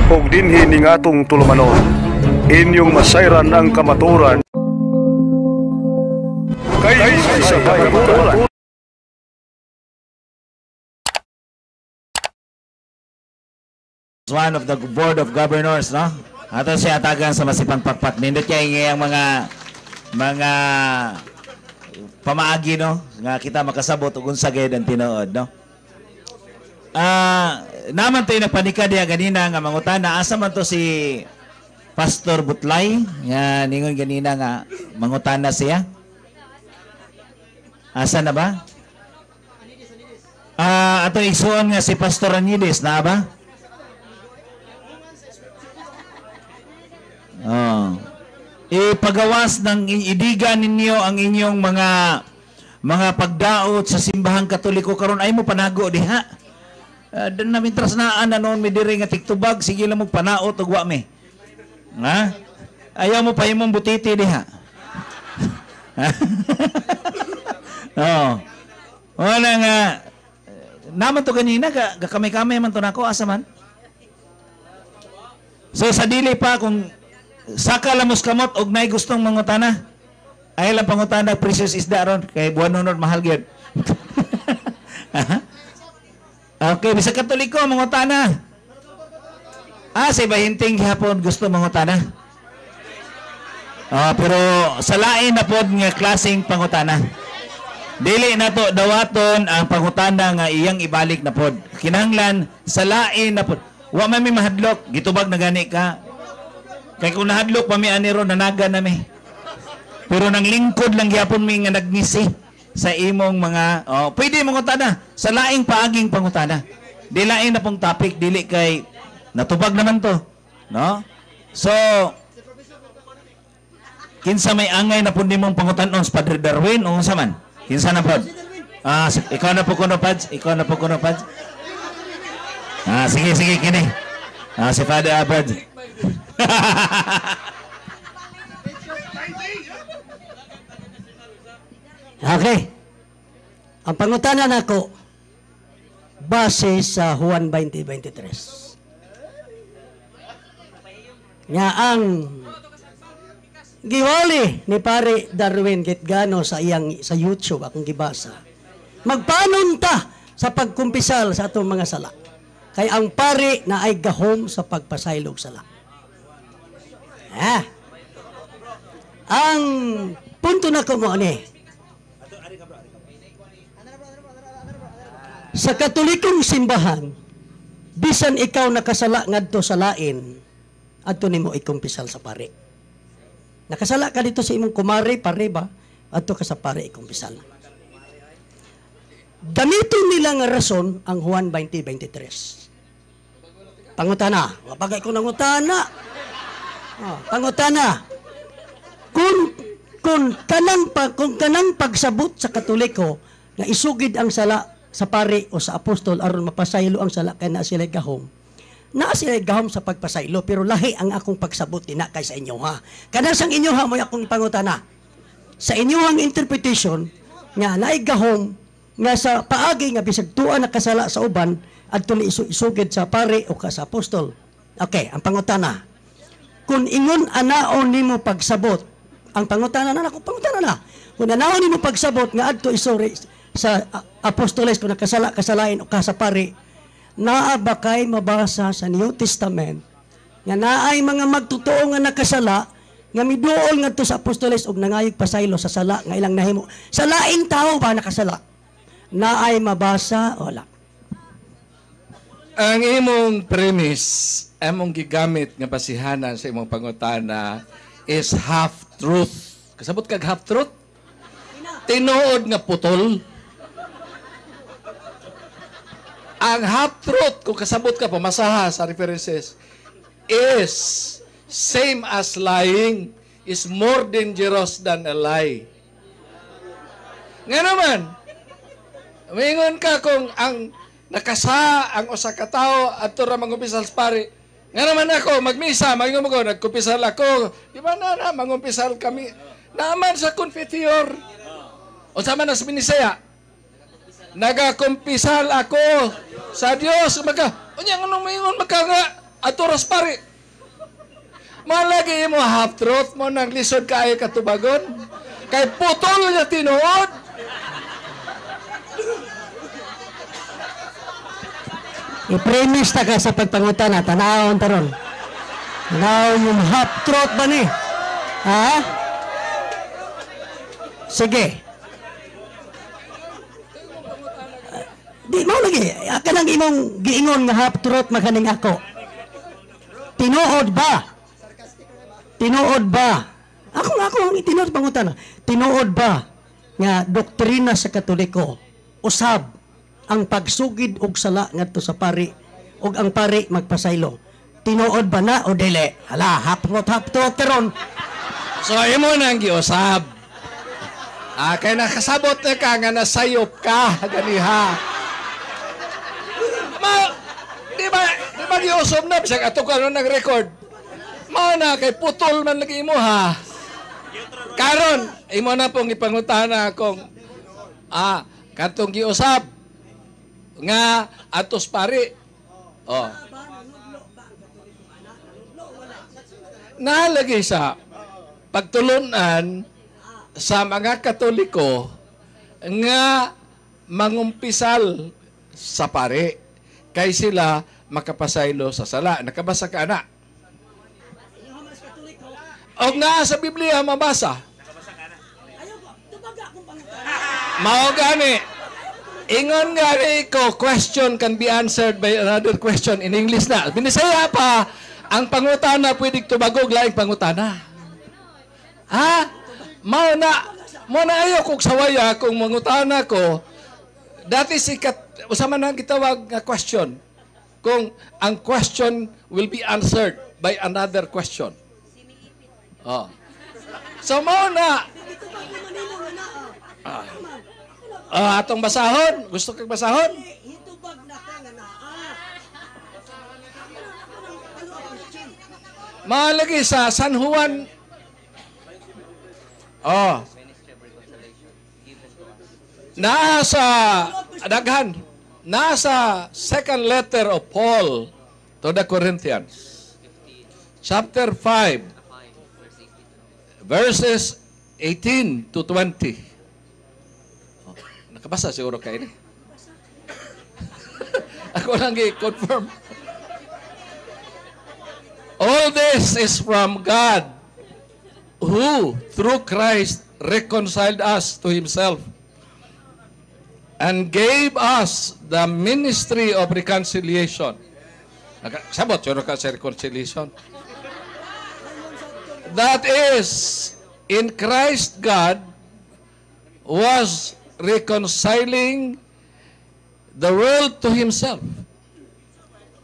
ug dinhi ning atong tulumanon. Inyong masayran ang kamaturan. Kay sa kamaturan. One of the Board of Governors, no? Ato siya tagang sa masipang pakpak. Nindot niya yung mga pamaagi, no? Nga kita makasabot ug unsa gayud ang tinuod, no? Naman tayo nagpanika diya ganina nga mangutana. Asa man to si Pastor Butlay? Nga ningon ganina nga mangutana siya. Asa na ba? Ato isuon nga si Pastor Anidis, na ba? Ipagawas ng idigan ninyo ang inyong mga pagdaot sa simbahang Katoliko karon ay mo panago diha. Dan namin trasnaan na noon mi diri nga tiktubag sige lang mo panaot ug wa mi. Ha? Ayaw mo pa imong butiti diha. Wala nga naman to ganina kamay-kamay man to nako asa man. So sa dili pa kung saka lamos kamot og nay gustong mangutana. Ay lang pangutana precious isda ron kay buwan nunod mahal gyud. Okay, bisa Katoliko mangutana. Sa bahinting hapon gusto mangutana. Pero sa lain na pod nga klaseng pangutana. Dili na to dawaton ang pangutana nga iyang ibalik na pod. Kinahanglan sa lain na pod. Wa man mi mahadlok, gitubag na gani ka. Kaya kung nahadlok pa mi aniro nanaga na mi. Pero nang lingkod lang gyapon mi nga nagngisi sa imong mga pwede mangutana sa laing paaging pangutana. Di lain na pong topic dili kay natubag naman to, no? So kinsa may angay na pud nimong pangutan-on sa Padre Darwin o unsa man? Kinsa na pod? Ikaw na po kuno pads, ikaw na po kuno pads. Sige kini. Si Father Abad. Okay. Ang pangutanan nako base sa Juan 20:23. Nga ang giwali ni Pare Darwin Gitgano sa YouTube akong gibasa. Magpanunta sa pagkumpisal sa atong mga sala. Kay ang pare na ay gahom sa pagpasaylog sala. Ang punto na ko mo ni sa Katolikong simbahan, bisan ikaw nakasala ngadto sa lain, adto nimo ikumpisal sa pare. Nakasala ka dito sa imong kumare, pare ba? Adto ka sa pare ikumpisal. Gamiton nila nga rason ang Juan 20:23. Pangutana, wapagay ko nangutana. Pangutana. Kung kanang pagsabot sa Katoliko na isugid ang sala sa pare o sa apostol aron mapasaylo ang sala kay na sila gahom. Na sila gahom sa pagpasaylo pero lahi ang akong pagsabot na kay sa inyo ha. Kana sang inyo ha mo akong pangutana. Sa inyong interpretation nga naay gahom nga sa paagi nga bisag tuwa na kasala sa uban adto ni isugid sa pare o ka sa apostol. Okay, ang pangutana. Kung ingon anaon nimo pagsabot, ang pangutana na ako pangutana na. Kung anaon nimo pagsabot nga adto isuri sa apostoles kung kasalain o ka sa pare, naa ba kay mabasa sa New Testament nga naay mga magtotoo nga nakasala nga miduol ngadto sa apostoles og nangayog pasaylo sa sala nga ilang nahimo. Sa laing tao ba nakasala? Naay mabasa wala. Ang imong premise, among gigamit nga basihanan sa imong pangutana is half-truth. Kasabot kag half-truth? Tinuod nga putol. Ang half-truth, kung kasabot ka, pamasaha sa references, is same as lying, is more dangerous than a lie. Nga naman, umingon ka kung ang nakasa ang usa ka tawo adto ra mangumpisal sa pare. Nga naman ako magmisa, magingon ko nagkumpisal ako. Di ba na mangumpisal kami naman sa confiteor. Unsa man as Binisaya? Nagakumpisal ako sa Dios. Unya nganong mayon magka nga Aturas pare. Malagi mo half-truth mo nang lisod kaayo katubagon. Kay putol niya tinuod. I-premise ta ka sa pagpangutana, tanawon taron. Tanaw yung half-truth ba ni? Ha? Sige. Di mo lagi, aka lang imong giingon nga half-truth makaning ako. Tinuod ba? Tinuod ba? Ako ang itinuod pangutana. Tinuod ba nga doktrina sa Katoliko usab ang pagsugid og sala ngadto sa pari ug ang pari magpasaylo? Tinuod ba na o dili? Hala, haptot teron. So, imo nang giusab. Kaya nakasabot na ka nga nasayop ka, ganiha. Di ba giusab na? Bisag ato ka nung nag-record. Na, kay putol man lagi imo ha. Karon, imo na pong ipangutana kung, katong giusab, nga atos pari. Nalagay sa pagtulunan sa mga Katoliko nga mangumpisal sa pari kay sila makapasaylo sa sala. Nakabasa ka na? O nga sa Biblia mabasa. Mao gani. Ingon gani ko, question can be answered by another question in English na. Binisaya pa, ang pangutana pwede tubagog laing pangutana. Mao na ayaw kong sawaya kung mangutana ko, that is usama na gitawag nga question. Kung ang question will be answered by another question. So mao na. Atong basahon. Gusto kang basahon? Malagi sa San Juan. Nasa daghan. Nasa second letter of Paul to the Corinthians. Chapter 5. Verses 18 to 20. Nakabasa siguro kayo ni. Ako lang i-confirm. All this is from God, who through Christ reconciled us to Himself and gave us the ministry of reconciliation. Sabot yun ka sa reconciliation. That is, in Christ God was reconciling the world to Himself,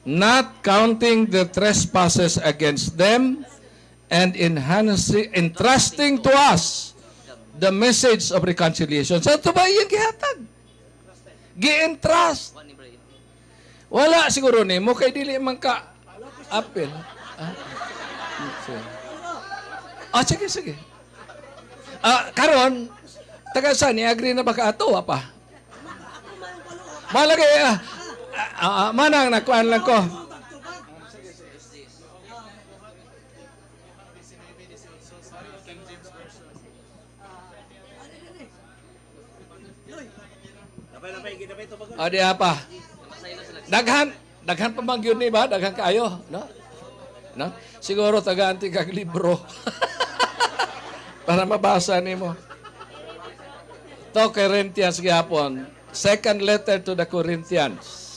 not counting the trespasses against them, and entrusting to us the message of reconciliation. So ito ba yung gihatag? Gi-entrust. Wala siguro ni mo kay dili man ka apel. Sige. Karon, taga saan, i-agree na ba ka ato, pa? Malagay, manang nakuan lang ko. Di apa? Daghan pa bang yun ni ba? Daghan kaayo, no? Siguro taga-anti kag libro. Para mabasa nimo. To Corinthians gihapon, second letter to the Corinthians.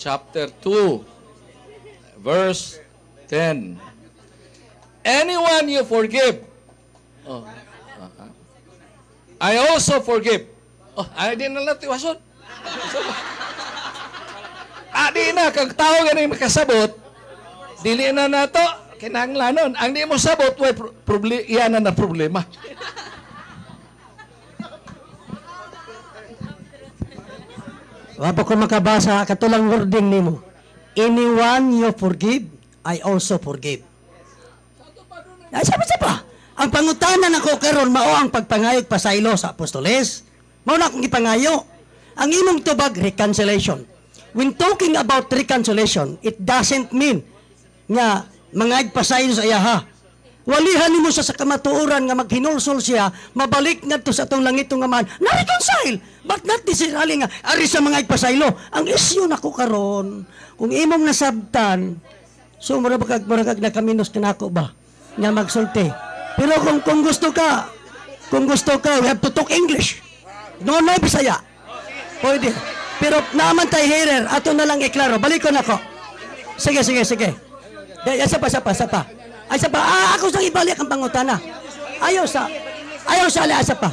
Chapter 2, verse 10. Anyone you forgive, I also forgive. Di na lang tiwasod. Di na, kag tao ganing makasabot, dili na nato, kinahanglanon. Ang di mo sabot, yan na problema. Wapa ko makabasa, katulang wording nimo. Anyone you forgive, I also forgive. Sapa. Ang pangutanan ako karon mao ang pagpangayog pasaylo sa apostoles. Mao na akong ipangayo. Ang imong tubag reconciliation. when talking about reconciliation, it doesn't mean nga mga igpasayon sa iyaha. Walihan nimo sa kamatuoran nga maghinulsol siya, mabalik ngadto sa atong langitong amahan. Na-reconcile, but not necessarily nga ari sa mga igpasaylo. Ang issue nako karon, kung imong nasabtan, so murag nakaminos kanako ba nga magsulti. Pero kung gusto ka, we have to talk English. No, Bisaya. Pwede. Pero naman tayo hearer, ato na lang iklaro. Balik ko na ko. Sige. Asa pa. Ako sang ibalik ang pangutana. Ayaw sa asa pa.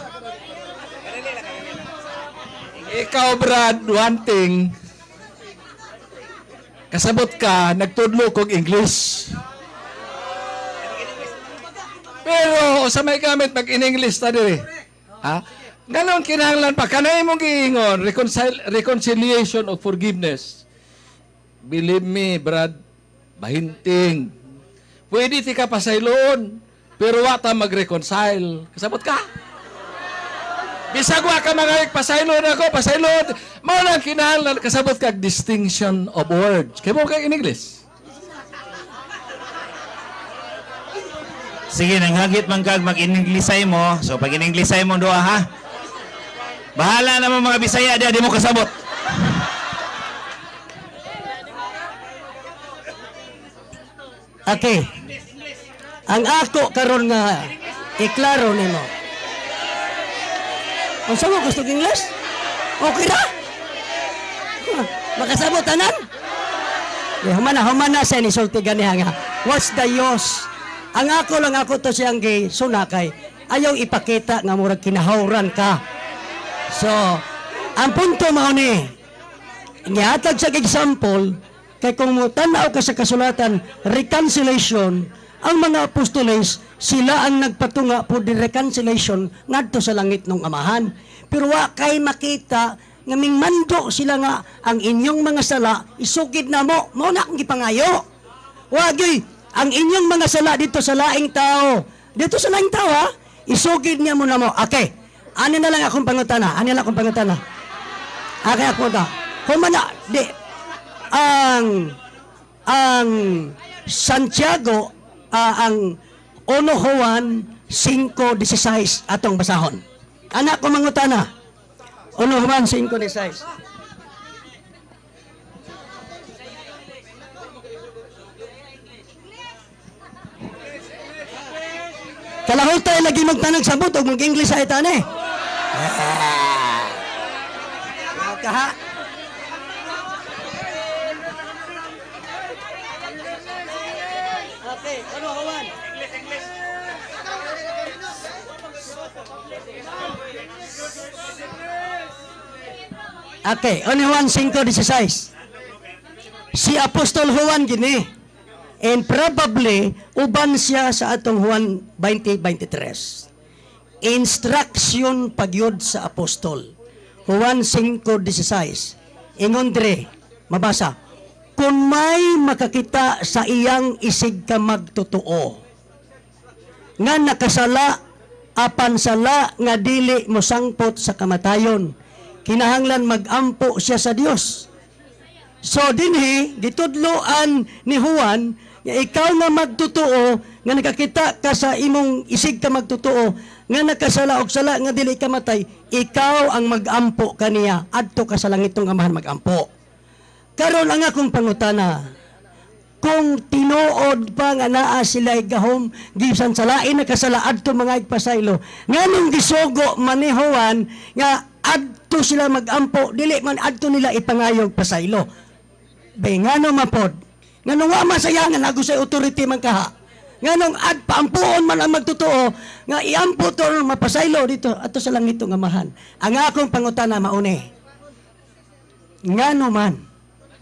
Ikaw, Brad, one thing, kasabot ka, nagtudlo kog English. Pero, sa may gamit, mag-in-English ta diri. Ha? Ganon kinahanglan pa. Kanay mong giingon, reconciliation of forgiveness. Believe me, Brad, bahinting. Pwede ti ka pasayloon, pero wata mag-reconcile. Kasabot ka? Bisag wa ka mga pasayloon ako, pasayloon. Maulang kinahanglan, kasabot ka distinction of words. Kaya mo ka in English? Sige, nanghagit man kag mag-ininglisay mo. So, pag ininglisay mo doa, ha? Bahala naman mga Bisaya, di mo kasabot. Okay. Ang ako karon nga iklaro nimo. Unsa mo gusto ng English? Okay ra? Makasabot tanan? Humana sa ni sulti ganiha nga. What's the use? Ang ako to siyang gay sunakay. Ayaw ipakita nga murag kinahawran ka. So, ang punto mao ni nihatag sa example kay kung mo tanaw ka sa kasulatan reconciliation, ang mga apostoles sila ang nagpatunga po di reconciliation ngadto sa langit ng amahan. Pero wa kay makita nga mingmando sila nga ang inyong mga sala isugid na mo na akong gipangayo. Wagi ang inyong mga sala dito sa laing tao. Dito sa laing tao ha, isugid niya mo na mo. Okay. Ano na lang akong pangutana? Okay ako ta. Humana di ang Santiago ang 1 Juan 5:16 atong basahon. Anak ko mangutana. 1 Juan 5:16. Kalahot tayo lagi magtanong sabot o mag-English ay tani. Kaha. Okay, ano Juan? English. Okay, 1 Juan 5:16. Si Apostol Juan gini. And probably, uban siya sa atong Juan 20:23. Instruction pagyod sa apostol. Juan 5:16. Ingon dire, mabasa. Kung may makakita sa iyang isig ka magtotoo, nga nakasala, apan sala nga dili mo sangpot sa kamatayon, kinahanglan magampo siya sa Dios. So dinhi gitudloan ni Juan nga ikaw nga magtotoo nga nakakita ka sa imong isig ka magtotoo nga nakasala og sala nga dili ka matay, ikaw ang magampo kaniya adto ka sa langitong amahan magampo. Karon ang akong pangutana, kung tinuod pa nga naa sila gahom gisan salain nakasala adto mga igpasaylo, nganong gisugo man ni Juan nga adto sila magampo dili man adto nila ipangayog pasaylo. Bay ngano mapod? Nganong wa masaya nga nagusay authority man kaha. Nganong paampuon man ang magtotoo nga iampo to mapasaylo dito ato sa langit ng amahan. Ang akong pangutana mauni. Ngano man.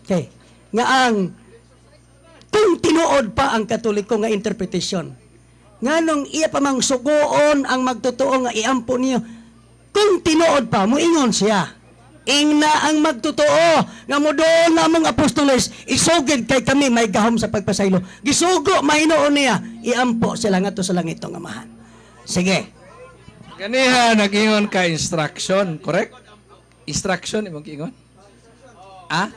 Okay. Nga ang kung tinuod pa ang Katoliko nga interpretation. Nganong iya pa mang sugoon ang magtotoo nga iampo niyo. Kung tinuod pa moingon siya. Ingna ang magtotoo nga modoon namong apostoles isugid kay kami may gahom sa pagpasaylo. Gisugo mahinuon niya iampo sila ngadto sa langit ng amahan. Sige. Ganiha nag-ingon ka instruction, correct? Instruction imong giingon? Ah?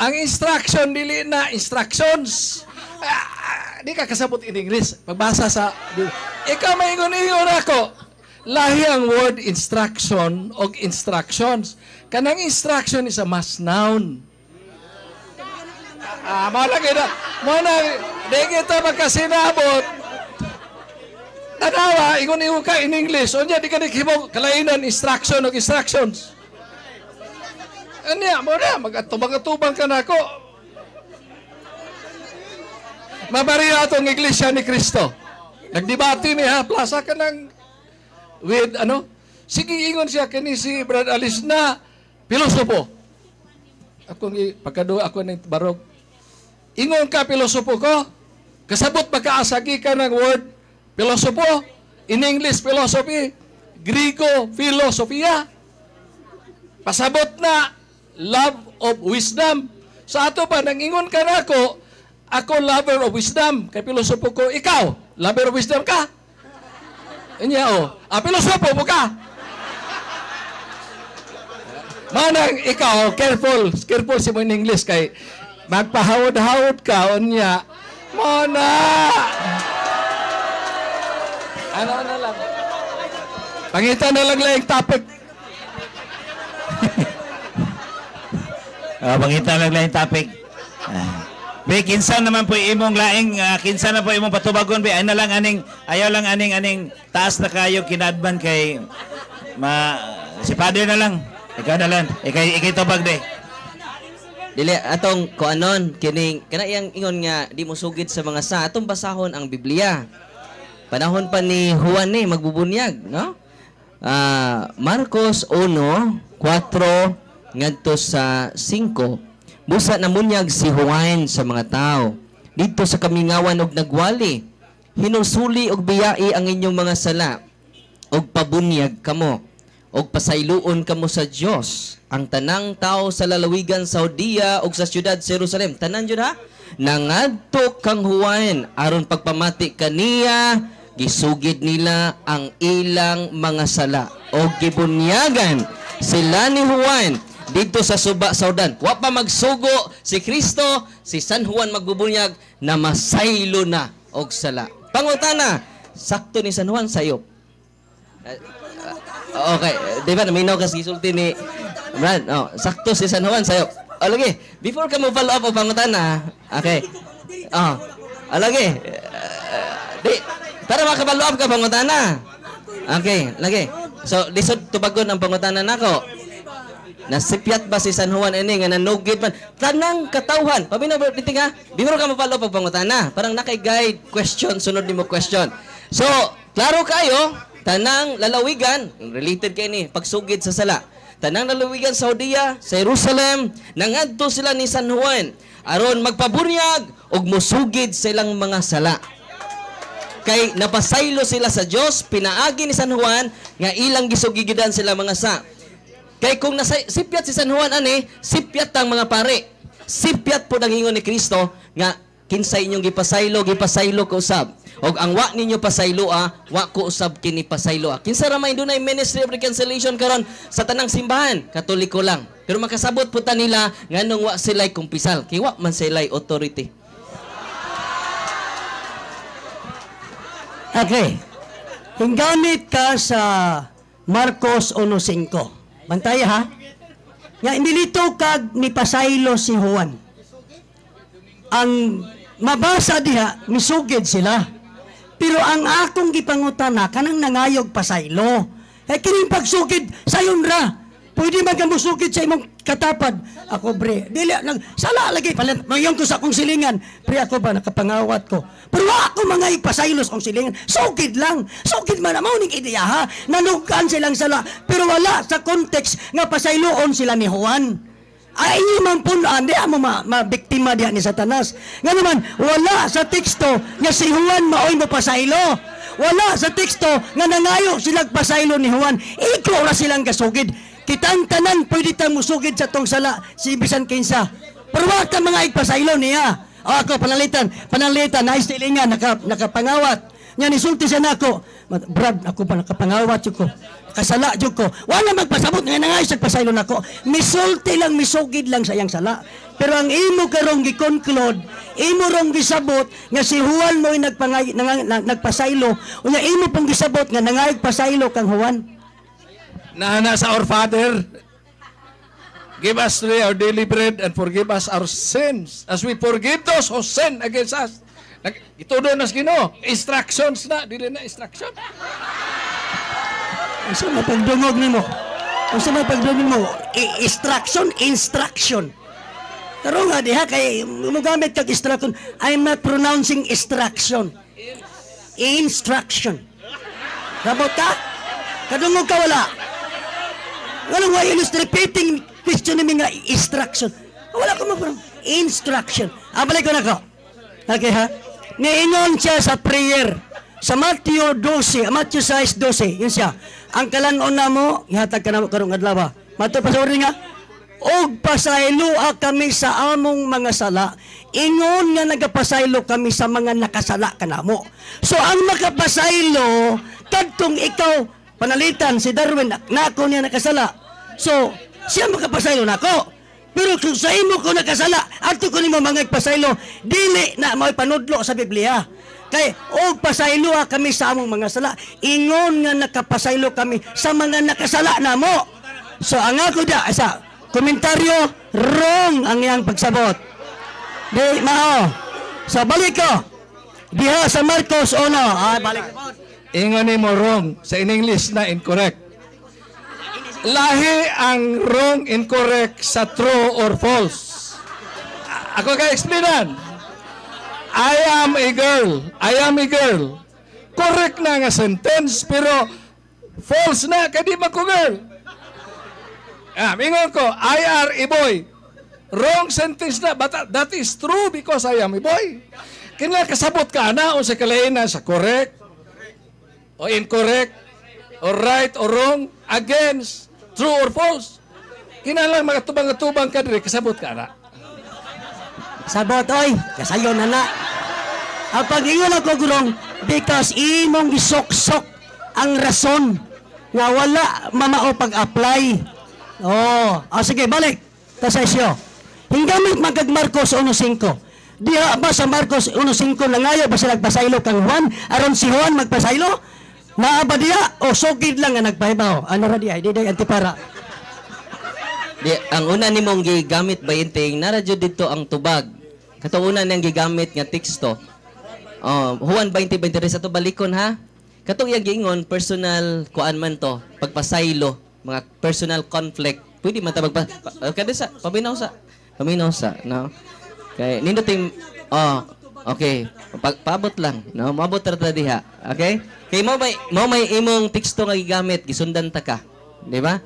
Ang instruction, dili na instructions. Di ka kasabot in English. Pagbasa sa... Ikaw maingon-ingon ako. Lahi ang word instruction o instructions. Kanang instruction is a mass noun. Malagi na. Di kita magkasinabot. Tanawa, ingon-ingon ka in English. O niya, di ka naghibog kalainan instruction o instructions. Anya, mo na, mag-atubang ka na ako. Mabariya itong iglesia ni Cristo. Nagdebate ni ha, plaza ka ng with ano? Sige, ingon siya kani si Brad Alice na pilosopo. Pagkado ako ng barog. Ingon ka pilosopo ko? Kasabot pagkaasagi ka ng word pilosopo? In English, philosophy. Griego, filosofia. Pasabot na love of wisdom. Sa ato pa, nangingon ka na ako lover of wisdom. Kay pilosopo ko, ikaw, lover of wisdom ka? Inya pilosopo mo ka? Manang ikaw, careful si mo in English kay magpahawod-hawod ka, unya. Mona! Ano na lang? Pangitan na lang yung topic. Pangitan lang yung topic. Be, kinsa naman po imong laing, kinsa na po imong patubagon, be, ayaw lang aning taas na kayo kinadban kay, si Father na lang, ikaw na lang, ikay tubag de. Dili, atong kuanon, kana iyang ingon nga, di mo sugid sa mga sa, atong basahon ang Biblia. Panahon pa ni Juan magbubunyag, no? Marcos 1:4 ngadto sa 5. Busa na munyag si Juan sa mga tao. Dito sa kamingawan og nagwali. Hinusuli og biyai ang inyong mga sala. Og pabunyag kamo. Og pasayloon kamo sa Dios. Ang tanang tao sa lalawigan sa Judea og sa siyudad Jerusalem. Tanan jud ha? Nangadto kang Juan aron pagpamati kaniya, gisugid nila ang ilang mga sala. Og gibunyagan sila ni Juan dito sa Suba Saudan. Wa pa magsugo si Kristo, si San Juan magbubunyag na masaylo na og sala. Pangutana, sakto ni San Juan sayop. Okay, di ba naminaw kas gisulti ni Brad? Sakto si San Juan sayop. Lagi, before ka mo follow up o pangutana, okay. Lagi. Di, para maka-follow up ka pangutana. Okay, lagi. So, lisod tubagon ang pangutana nako. Nasipyat ba si San Juan ini nga nanugid man tanang katawhan paminaw biting ha before ka mo-follow pag pangutana parang nakay-guide question sunod nimo question. So klaro kayo tanang lalawigan related kay ni pagsugid sa sala tanang lalawigan sa Judea sa Jerusalem nangadto sila ni San Juan aron magpabunyag og mosugid silang mga sala kay napasaylo sila sa Dios pinaagi ni San Juan nga ilang gisugigidan sila mga sa. Kay kung sipyat si San Juan sipyat ang mga pare. Sipyat po ang ingon ni Kristo nga kinsay inyong gipasaylo ko usab. Og ang wa ninyo pasaylo wa ko usab kini pasaylo. Kinsa ra may dunay ministry of reconciliation karon sa tanang simbahan, Katoliko lang. Pero makasabot po ta nila nganong wa sila'y kumpisal. Kay wa man sila'y authority. Okay. Hinggamit ka sa Marcos 1:5. Bantay ha. Nga inilito kag ni pasaylo si Juan. Ang mabasa diha misugid sila. Pero ang akong gipangutana kanang nangayog pasaylo. Kining pagsugid sayon ra. Pwede man ka musugid sa imong katapad. Ako bre, dili sala lagi palit mayon ko sa akong silingan. Pre ako ba nakapangawat ko. Pero ako mga ipasaylos ang silingan. Sugid lang. Sugid man mao ning ideya ha. Nanugan silang sala pero wala sa context nga pasayloon sila ni Juan. Ay man punan di amo mabiktima diha ni Satanas. Nga naman wala sa teksto nga si Juan maoy mo pasaylo. Wala sa teksto nga nangayo sila pasaylo ni Juan. Iko ra silang kasugid. Kitang tanan pwede ta musugid sa tong sala si bisan kinsa. Pero wa ka mga igpasaylo niya. Ako panalitan na istilingan nakapangawat. Nya nisulti siya nako. Brad, ako pa nakapangawat jud ko. Kasala jud ko. Wala magpasabot nga nangay sa pasaylo nako. Misulti lang, misugid lang sa iyang sala. Pero ang imo karong gi-conclude, imo rong gisabot nga si Juan mo'y nagpasaylo. Unya imo pong gisabot nga nangay pasaylo kang Juan. Nana sa our Father, give us today our daily bread and forgive us our sins as we forgive those who sin against us. Itudo na sa Ginoo. Instructions na, dili na instruction. Asa may pagdungog nimo? Asa may pagdungog mo? Instruction. Pero nga diha kay mugamit kag instruction. I'm not pronouncing instruction. Instruction. Rabot ka? Kadungog ka wala? Walang why is repeating question ni nga instruction. Wala ko mo instruction. Balik ko na ko. Okay ha? Niingon siya sa prayer. Sa Matthew 12, Matthew 6:12, yun siya. Ang kalanon na mo, ihatag ka na mo karong adlaw. Matthew pasawari nga, og pasaylo kami sa among mga sala. Ingon nga nagapasaylo kami sa mga nakasala kanamo. So ang makapasaylo, kadtong ikaw, panalitan si Darwin, nako niya nakasala. So, siya makapasaylo nako. Pero kung sa imo ko nakasala, ato ko nimo mga pasaylo, dili na may panudlo sa Biblia. Kay og pasaylo kami sa among mga sala. Ingon nga nakapasaylo kami sa mga nakasala namo. So ang ako sa komentaryo, wrong ang iyang pagsabot. Di mao. So balik ko. Diha sa Marcos 1. Balik. Ingon ni mo wrong. Sa in English na incorrect. Lahi ang wrong, incorrect sa true or false. Ako ka-explainan. I am a girl. Correct na nga sentence, pero false na, kadi man ko girl. Mingon ko, I are a boy. Wrong sentence na, but that is true because I am a boy. Kaya kasabot ka na, o sa kalainan sa correct, o incorrect, or right or wrong, against, true or false. Kinalang mga tubang-tubang ka diri, kasabot ka na. Sabot, oy, kasayo na na. Ang pag-ingon ako, gulong, because imong gisok-sok ang rason nga wala mamao pag-apply. Sige, balik. Tasasyo. Hinggamit magkag Marcos 1.5. Diha ba sa Marcos 1.5 nangayo ba sila nagpasaylo kang Juan? Aron si Juan magpasaylo? Naa ba diya? O sugid lang nga nagpahibaw? Ano ra diya? Di antipara. Di, ang una nimong gigamit ba inting, naradyo dito ang tubag. Katong una niyang gigamit nga teksto. Juan 20:23 sa to balikon ha. Katong yang giingon personal kuan man to, pagpasaylo, mga personal conflict. Pwede man ta kada sa paminaw sa, no. Kay ninduting okay. Paabot lang, no. Maabot ra ta diha. Okay? Kay mo may imong teksto nga gigamit, gisundan ta ka. Di ba?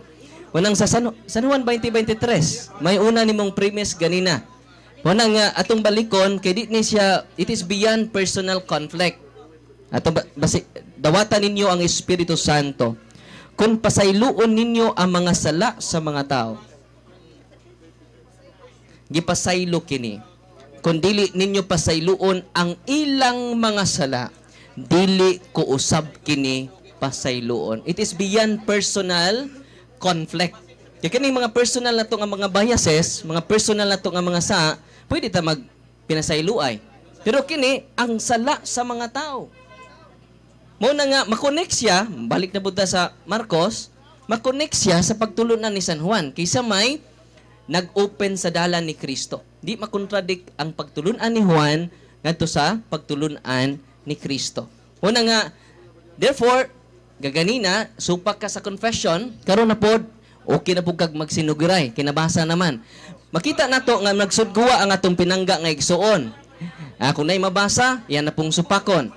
Unang sa San Juan 20:23, may una nimong premise ganina. Unang nga atong balikon kay di ni siya, it is beyond personal conflict. Atong dawatan ninyo ang Espiritu Santo kung pasayloon ninyo ang mga sala sa mga tao. Gipasaylo kini. Kung dili ninyo pasayloon ang ilang mga sala, dili ko usab kini pasayloon. It is beyond personal conflict. Kaya kining mga personal na to nga mga biases, mga personal na to nga mga sa, pwede ta magpinasayloay. Pero kini ang sala sa mga tao. Mo na nga makonek siya, balik na punta sa Marcos, makonek siya sa pagtulunan ni San Juan kaysa may nag-open sa dalan ni Kristo. Di makontradict ang pagtulunan ni Juan ngadto sa pagtulunan ni Kristo. Una nga, therefore, gaganina, supak ka sa confession, karon na pod, okay na po kag magsinugiray, kinabasa naman. Makita na to nga nagsudguwa ang atong pinangga nga igsuon. Kung na'y mabasa, yan na pong supakon.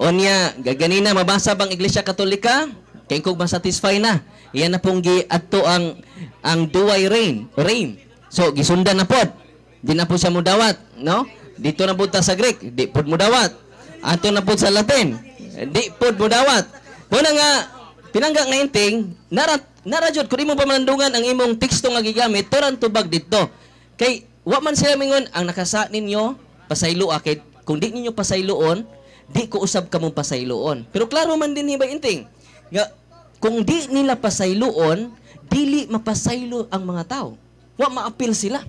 Onya, gaganina, mabasa bang Iglesia Katolika? Kaya kung masatisfy na. Yan na pong ato ang duway rain. So, gisundan na pod. Di na po siya mudawat, no? Dito na po ta sa Greek, di po mudawat. Ato na po sa Latin, di po mudawat. Muna nga, pinangga nga inting, narajod, kung imo pamanandungan ang imong teksto nga gigamit, turan tubag dito. Kay, wa man sila mingon, ang nakasa ninyo, pasaylo akid, kung di ninyo pasayloon, di ko usab kamong pasayloon. Pero klaro man din hibay inting nga kung di nila pasayloon, dili mapasaylo ang mga tao. Wa maapil sila.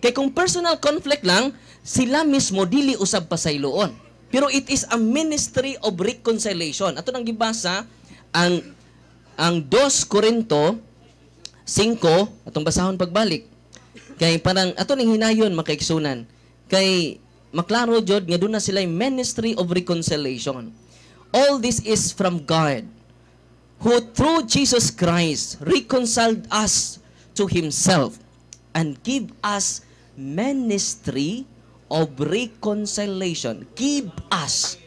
Kay kung personal conflict lang, sila mismo dili usab pasayloon. Pero it is a ministry of reconciliation. Ato nang gibasa ang 2 Corinto 5, atong basahon pagbalik. Kay parang ato ning hinayon makaigsunan. Kay maklaro jud nga doon na sila yung ministry of reconciliation. All this is from God, who through Jesus Christ reconciled us to Himself and give us ministry of reconciliation. Give us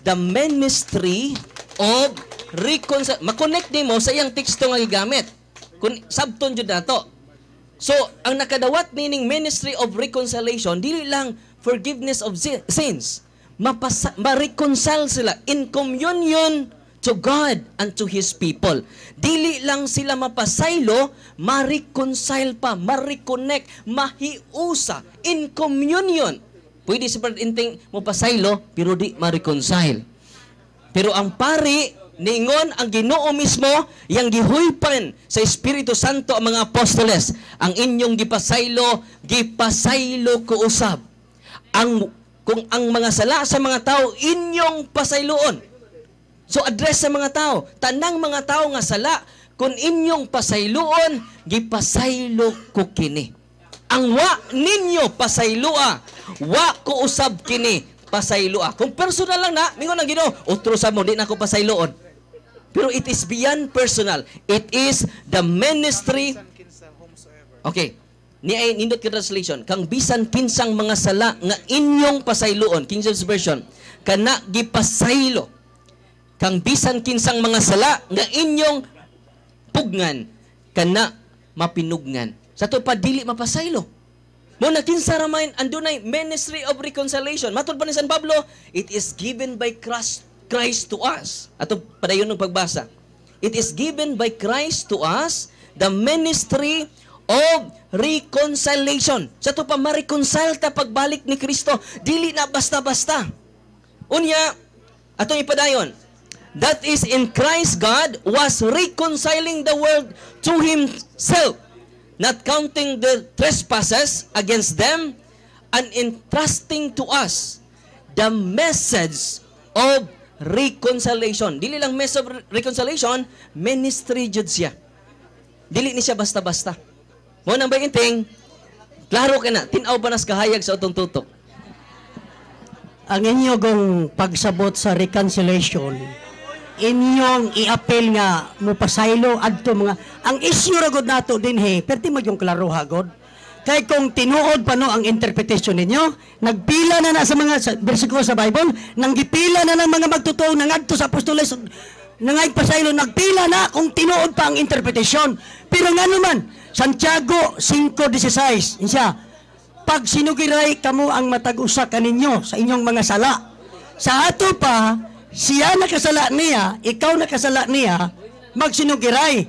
the ministry of reconciliation. Makonect mo sa iyang teksto nga gigamit. Kung sabton jud nato. So, ang nakadawat meaning ministry of reconciliation, dili lang forgiveness of sins. Ma-reconcile sila in communion to God and to His people. Dili lang sila mapasaylo, ma-reconcile pa, ma-reconnect, mahiusa, in communion. Pwede si inting mo pasaylo, pero di ma-reconcile. Pero ang pari, ningon ang Ginoo mismo, yang gihuypan sa Espiritu Santo ang mga apostoles, ang inyong gipasaylo ko usab. Kung ang mga sala sa mga tao, inyong pasayloon. So address sa mga tao, tanang mga tao nga sala, kung inyong pasayloon, gipasaylo ko kini. Ang wa ninyo pasayloa, wa ko usab kini pasayloa. Kung personal lang na, mingon ang Ginoo, utro sa mo, di na ko pasayloon. Pero it is beyond personal. It is the ministry. Okay. Nindot ka translation. Kang bisan kinsang mga sala nga inyong pasayloon. King James Version. Kana gipasaylo. Kang bisan kinsang mga sala nga inyong pugnan. Kana mapinugnan. Sa to pa dili mapasaylo. Muna kinsa raman andunay ministry of reconciliation. Matod pa ni San Pablo, it is given by Christ to us. Ato padayon ng pagbasa. It is given by Christ to us the ministry of reconciliation. Sa to pa ma-reconcile ta pagbalik ni Kristo, dili na basta-basta. Unya, atong ipadayon. That is in Christ God was reconciling the world to Himself, not counting the trespasses against them, and entrusting to us the message of reconciliation. Dili lang message of reconciliation, ministry jud siya. Dili ni siya basta-basta. Mo nang bayinting, klaro ka na, tinaw pa nas kahayag sa utong tutok. Ang inyong pagsabot sa reconciliation, inyong i-apel nga mo pasaylo adto mga ang issue ra gud nato dinhi perti mo yung klaro ha god. Kay kung tinuod pa no ang interpretation ninyo, nagpila na sa mga bersikulo sa Bible, nanggipila na ng mga magtotoo nangadto sa apostoles, nangaypasaylo, nagpila na kung tinuod pa ang interpretation. Pero nga naman, Santiago 5:16, insya, pag sinugiray kamo ang matag-usa kaninyo sa inyong mga sala, sa ato pa, siya nakasala niya, ikaw nakasala niya, magsinugiray.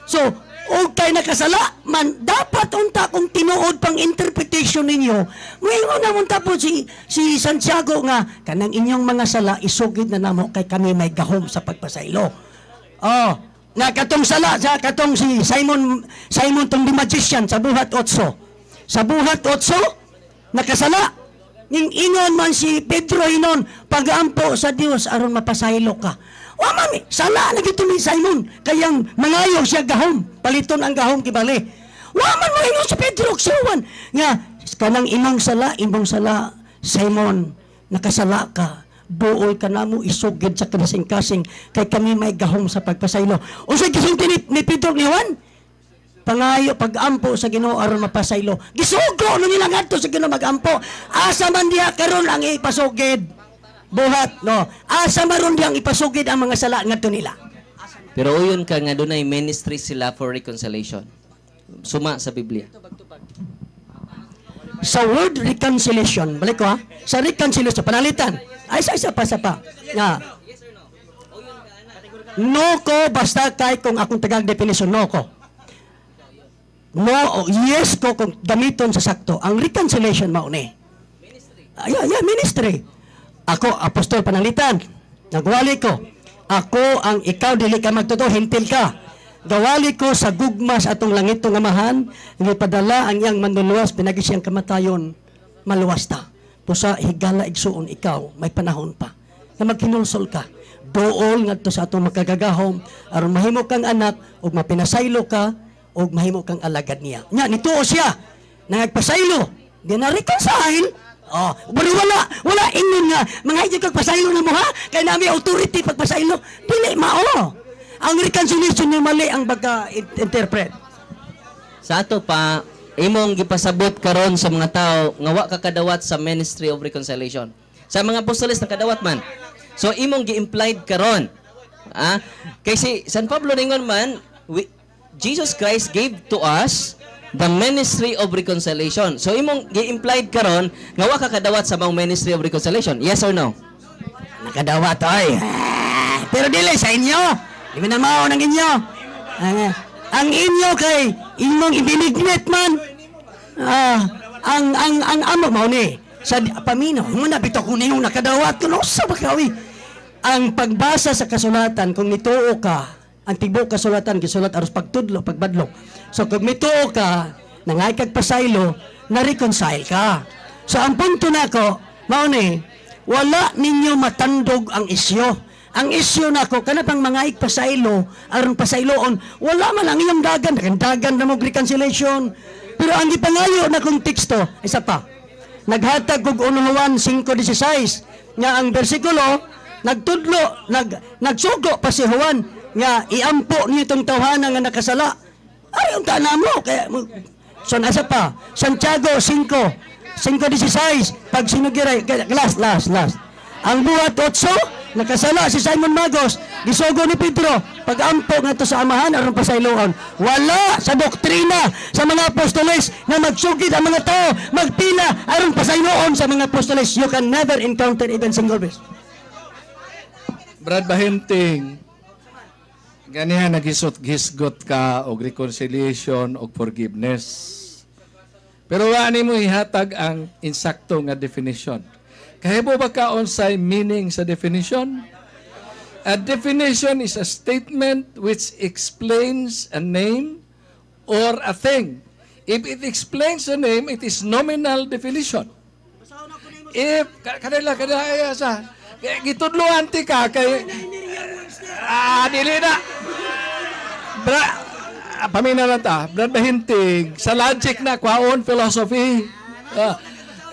So, o kay nakasala man, dapat unta kung tinuod pang interpretation ninyo, ngayon naman tapos si Santiago nga, kanang inyong mga sala, isugid na namo kay kami may gahom sa pagpasaylo. Oh, na katong sala, sa katong si Simon tong the magician sa buhat 8. Sa buhat 8, nakasala. Ingon man si Pedro inon, pag-ampo sa Dios aron mapasaylo ka. Wa mami, sala na gito ni Simon, kayang mangayo siya gahom, paliton ang gahom kibali. Wa man mo ingon si Pedro suwan nga kanang imong sala, Simon, nakasala ka. Buol ka namo isugid sa kasing-kasing kay kami may gahom sa pagpasaylo. Unsay gisulti ni Pedro ni Juan? Pangayo pag-ampo sa Ginoo aron mapasaylo. Gisugo no nila ngadto sa Ginoo mag-ampo. Asa man diha karon ang ipasugid. Buhat no. Asa maron diyang ipasugid ang mga sala ngadto nila. Pero uyon ka nga dunay ministry sila for reconciliation. Suma sa Biblia. Sa word reconciliation, balik ko ha. Sa reconciliation panalitan. Ay sa pa. Nga. No ko basta kay kung akong tagag definition no ko. No, yes ko kung gamiton sa sakto. Ang reconciliation mao ni. Yeah, ministry. Ako, apostol pananglitan. Nagwali ko. Ako ang ikaw, dili ka magtuto, hintil ka. Gawali ko sa gugmas atong langit tong amahan, ipadala ang iyang manluluwas, pinagi siyang kamatayon, maluwas ta. Pusa, higala igsuon ikaw, may panahon pa. Na magkinulsol ka. Dool ngadto sa atong magkagagahom, aron mahimo kang anak, o mapinasaylo ka, o mahimo kang alagad niya. Nya, nituo siya, nangagpasaylo, di na reconcile. Oh, pero wala ingon nga, mga hindi kag pasaylo na mo ha, kaya nami authority pagpasaylo. Dili mao. Ang reconciliation ni mali ang pagka-interpret. Sa ato pa, imong gipasabot karon sa mga tao nga wa ka kadawat sa ministry of reconciliation. Sa mga apostoles nakadawat man. So imong gi-implied karon. Kay si San Pablo ningon man, Jesus Christ gave to us the ministry of reconciliation. So imong gi-implied karon nga wa ka kadawat sa mga ministry of reconciliation. Yes or no? Nakadawat oy. Pero dili sa inyo. Di man mao ng inyo. Ang inyo kay imong ibinignet man. Ang amo mao ni sa paminaw. Mo na bitaw kun imong nakadawat kuno sa bakawi. Ang pagbasa sa kasulatan kung nituo ka, ang tibuok kasulatan gisulat aros pagtudlo, pagbadlong. So kung mituo ka, nangay kag pasaylo, na-reconcile ka. So ang punto nako, mao ni wala ninyo matandog ang isyo. Ang isyo nako kana pang mga pasaylo, aron pasayloon, wala man ang iyong dagan na mo reconciliation. Pero ang gipangayo na kong teksto, isa pa. Naghatag og 1 Juan 5:16 nga ang bersikulo nagtudlo, nagsugo pa si Juan nga iampo niyo itong tawhana nga nakasala. Ayaw ka na mo. Kaya, so nasa pa, Santiago 5:16, pag sinugiray, last. Ang buhat 8, nakasala si Simon Magos, gisugo ni Pedro, pag-ampo nga to sa amahan, aron pasayloan. Wala sa doktrina sa mga apostoles na magsugid ang mga tao, magpila, aron pasayloon sa mga apostoles. You can never encounter even single verse. Brad Bahinting, ganihan naghisgot ka og reconciliation og forgiveness. Pero wani mo ihatag ang insakto nga definition. Kahimo ba ka unsay meaning sa definition? A definition is a statement which explains a name or a thing. If it explains a name, it is nominal definition. If kadala sa gitudloan ti ka kay dili na pamina lang ta Brad Bahinting sa logic na kwaon philosophy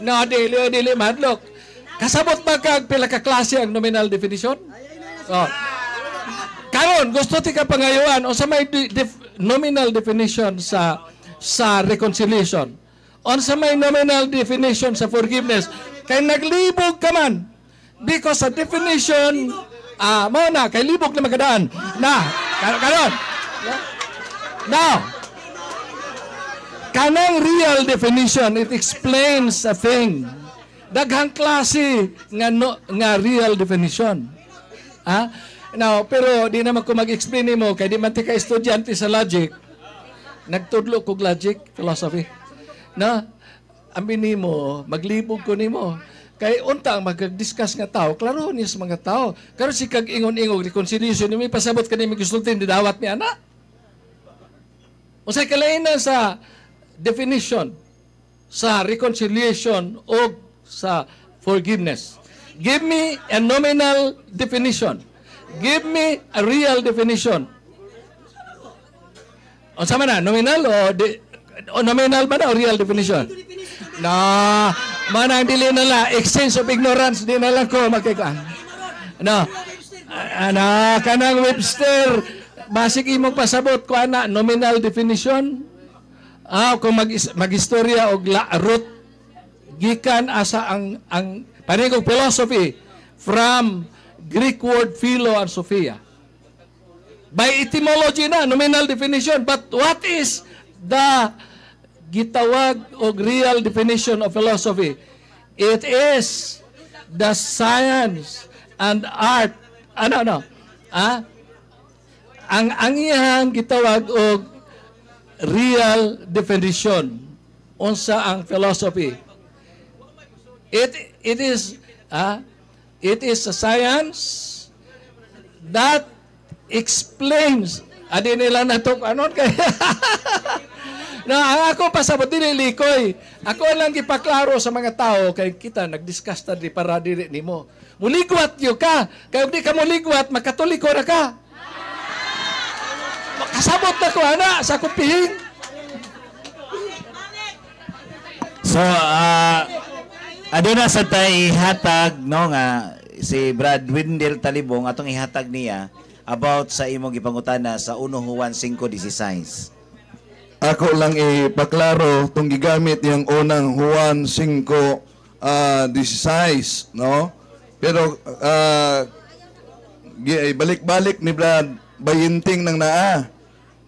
no dili madlok kasabot ba kag pila ka klase ang nominal definition karon gusto ti ka pangayuan o sa may nominal definition sa reconciliation on sa may nominal definition sa forgiveness kay naglibog ka man. Because sa definition, mo na, kay libog na magkadaan. Karon. Now, kanang real definition, it explains a thing. Daghang klase nga real definition. Now, pero di naman ko mag-explain mo, kay di man ti ka estudyante sa logic, nagtudlo kog logic, philosophy. Ambi nimo, maglibog ko nimo. Kay unta ang mag-discuss nga tao, klaro niya sa mga tao. Karon si kag ingon-ingog reconciliation, may pasabot ka ni magsultin didawat ni ana. Unsay kalainan sa definition sa reconciliation o sa forgiveness. Give me a nominal definition. Give me a real definition. Unsa man na, nominal o nominal ba na o real definition? Manang dili na la exchange of ignorance di na lang ko makika. Kanang Webster basig imong pasabot ko ana nominal definition. Kung magistorya og root gikan asa ang paningong philosophy from Greek word philo and sophia. By etymology na nominal definition, but what is the gitawag og real definition of philosophy? It is the science and art. Ang iyang gitawag og real definition unsa ang philosophy. It is It is a science that explains. Adi nila na ito, anon kaya? Na ang ako pasabot dili likoy. Ako lang gipaklaro sa mga tao kay kita nagdiscuss ta di para dili nimo. Muligwat yo ka. Kay di ka muligwat makatoliko ra ka. Makasabot na ko ana sa kupihing. So, aduna sa tay ihatag no nga si Brad Windel Talibong atong ihatag niya about sa imong gipangutana sa 1 Juan 5:16. Ako lang ipaklaro itong gigamit yung unang Juan 5:16, no? Pero balik-balik ni Brad Bayinting ng naa.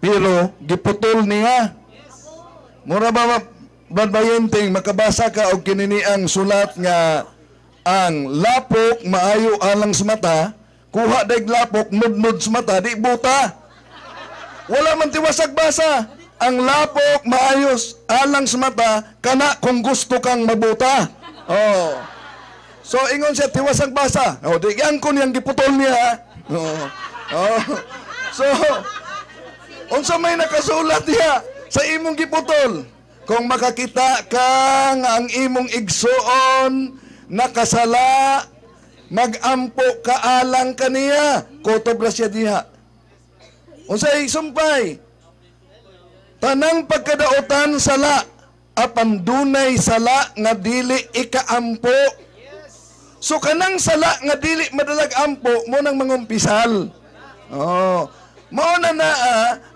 Pero giputol niya. Mura ba Brad Bayinting makabasa ka og kinini ang sulat nga ang lapok maayo alang sa mata, kuha daig lapok nudnud sa mata di buta. Wala man tiwasag basa. Ang lapok maayos alang sa mata kana kung gusto kang mabuta. Oh. So ingon siya tiwasag basa. Oh, di yan kun yang giputol niya. Oh. Oh. So unsa may nakasulat niya sa imong giputol? Kung makakita kang ang imong igsuon nakasala, magampo ka alang kaniya, kotob ra siya diha. Unsay sumpay? Tanang pagkadaotan sala, apan dunay sala nga dili ikaampo. So kanang sala nga dili madalag ampo mo nang mangumpisal. Oh, mao na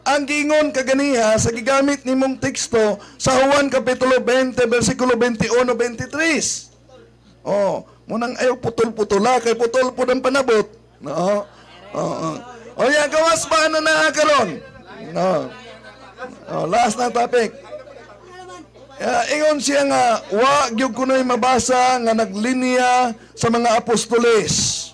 ang gingon kaganiha sa gigamit nimong teksto sa Juan kapitulo 20 bersikulo 21-23. Oh, mo nang ayaw putol-putula kay putol pud ang panabot. No. O ya gawas ba na karon? No. Oh, last na topic. Ingon siya nga, wa gyud kunoy mabasa nga naglinya sa mga apostoles.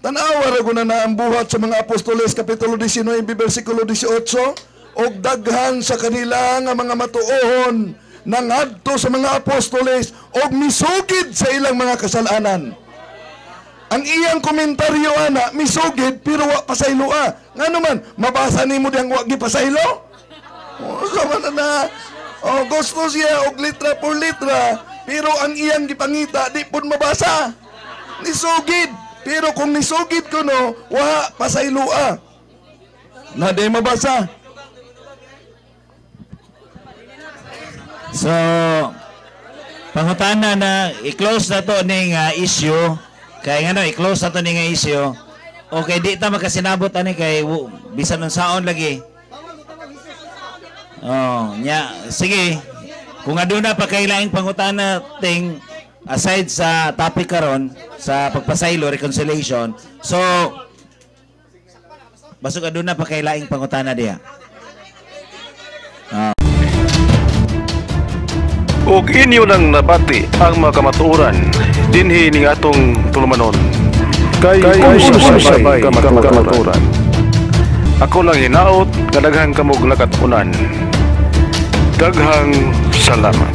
Tanawa ra guna na ang buhat sa mga apostoles kapitulo 19 bersikulo 18 og daghan sa kanila nga mga matuohon nangadto sa mga apostoles og misugid sa ilang mga kasalanan. Ang iyang komentaryo ana misugid pero wa pasayloa. Ngano man mabasa nimo diyang wa gipasaylo? Sama na. Gusto siya og litra por litra pero ang iyang gipangita di pud mabasa. Nisugid pero kung nisugid kuno wa pasayloa. Na di mabasa. So, pangutana na i-close na to ning issue. Kaya nga no, i-close na to ning issue. Okay, di ta makasinabot ani kay bisan ng saon lagi. Oh, nya, sige. Kung aduna pa kailaing pangutana ting aside sa topic karon sa pagpasaylo reconciliation. So, basog aduna pa kailaing pangutana diha. Ug inyo nang nabati ang mga kamatuoran dinhi ning atong tulumanon. Kay usay kamatuoran. Ako lang hinaot nga daghang kamog lakatunan. Daghang salamat.